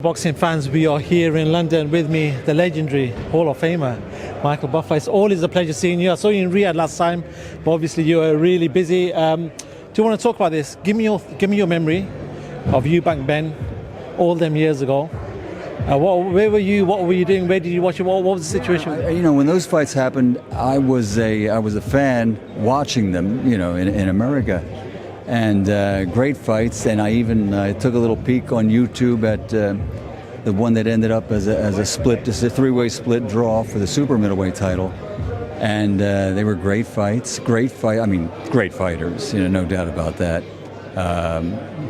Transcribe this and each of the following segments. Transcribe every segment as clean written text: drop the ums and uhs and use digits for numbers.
Boxing fans, we are here in London with me, the legendary Hall of Famer, Michael Buffer. It's always a pleasure seeing you. I saw you in Riyadh last time, but obviously you were really busy. Do you want to talk about this? Give me your memory of Eubank Benn all them years ago. Where were you? What were you doing? Where did you watch it? What was the situation? When those fights happened, I was a fan watching them. In America, and great fights. And I took a little peek on YouTube at the one that ended up as a split, just a three-way split draw for the super middleweight title. And they were great fights. Great fighters. No doubt about that.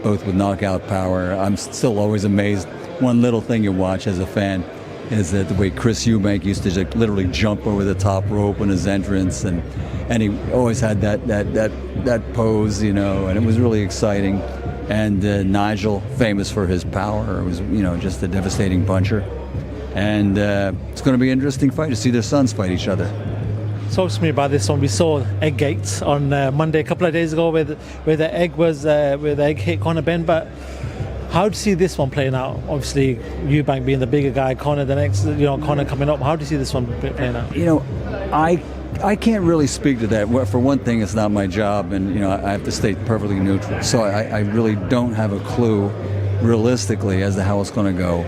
Both with knockout power. I'm still always amazed. One little thing you watch as a fan is that the way Chris Eubank used to just literally jump over the top rope in his entrance, and he always had that pose, and it was really exciting. And Nigel, famous for his power, was just a devastating puncher. And it's going to be an interesting fight to see their sons fight each other. Talk to me about this one. We saw Egg Gates on Monday, a couple of days ago, where the egg hit Conor Benn. But how do you see this one playing out? Obviously, Eubank being the bigger guy, Conor the next, Conor coming up. How do you see this one playing out? I can't really speak to that. For one thing, it's not my job, and I have to stay perfectly neutral. So I really don't have a clue, realistically, as to how it's going to go.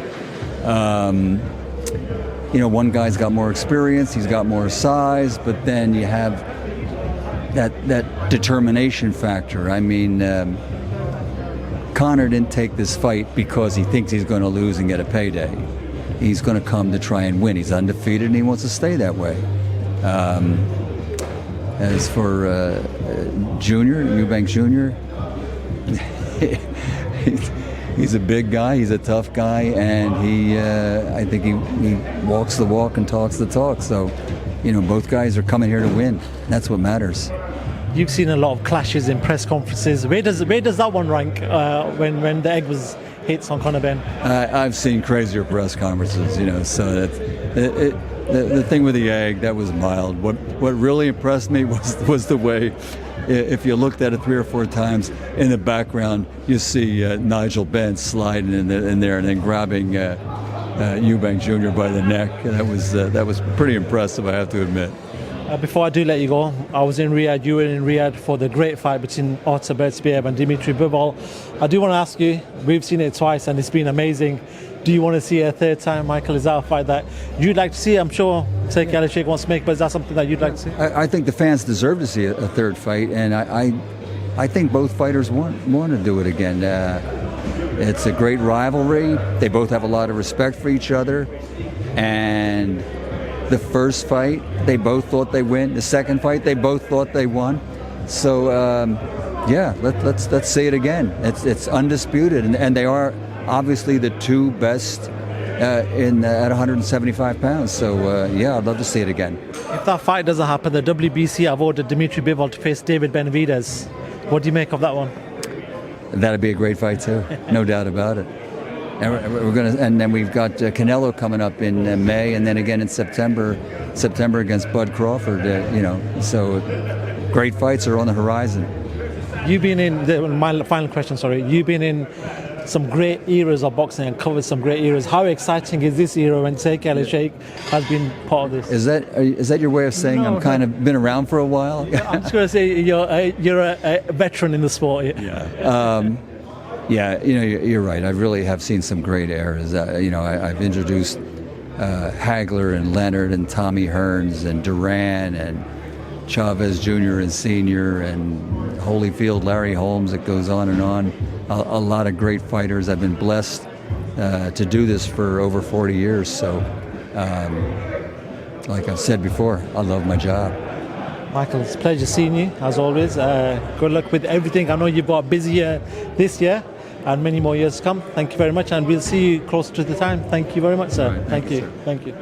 One guy's got more experience, he's got more size, but then you have that determination factor. Conor didn't take this fight because he thinks he's going to lose and get a payday. He's going to come to try and win. He's undefeated and he wants to stay that way. As for Eubank Jr., he's a big guy, he's a tough guy, and I think he walks the walk and talks the talk. So, both guys are coming here to win. That's what matters. You've seen a lot of clashes in press conferences. Where does that one rank when the egg was hits on Conor Benn? I've seen crazier press conferences, so the thing with the egg, that was mild. What really impressed me was the way, if you looked at it 3 or 4 times, in the background you see Nigel Benn sliding in there and then grabbing Eubank Jr. by the neck. That was pretty impressive, I have to admit. Before I do let you go, I was in Riyadh, you were in Riyadh for the great fight between Artur Beterbiev and Dimitri Bivol. I do want to ask you, we've seen it twice and it's been amazing. Do you want to see it a third time, Michael? Is that a fight that you'd like to see? I'm sure Sergey Alashek wants to make, but is that something that you'd like to see? I think the fans deserve to see a third fight, and I think both fighters want to do it again. It's a great rivalry. They both have a lot of respect for each other, and the first fight, they both thought they win. The second fight, they both thought they won. So, let's see it again. It's undisputed, and they are obviously the two best at 175 pounds. So, I'd love to see it again. If that fight doesn't happen, the WBC have ordered Dimitri Bivol to face David Benavidez. What do you make of that one? That'd be a great fight too, no doubt about it. And then we've got Canelo coming up in May, and then again in September against Bud Crawford. So great fights are on the horizon. You've been in my final question. Sorry, you've been in some great eras of boxing and covered some great eras. How exciting is this era when Sergey Alashek has been part of this? Is that your way of saying I'm kind of been around for a while? I'm just going to say you're a veteran in the sport. Yeah, you're right. I really have seen some great eras. I've introduced Hagler and Leonard and Tommy Hearns and Duran and Chavez Jr. and Sr. and Holyfield, Larry Holmes. It goes on and on. A lot of great fighters. I've been blessed to do this for over 40 years. So, like I've said before, I love my job. Michael, it's a pleasure seeing you, as always. Good luck with everything. I know you've got a busy year this year and many more years to come. Thank you very much, and we'll see you closer to the time. Thank you very much, sir. Right, thank you. Sir. Thank you.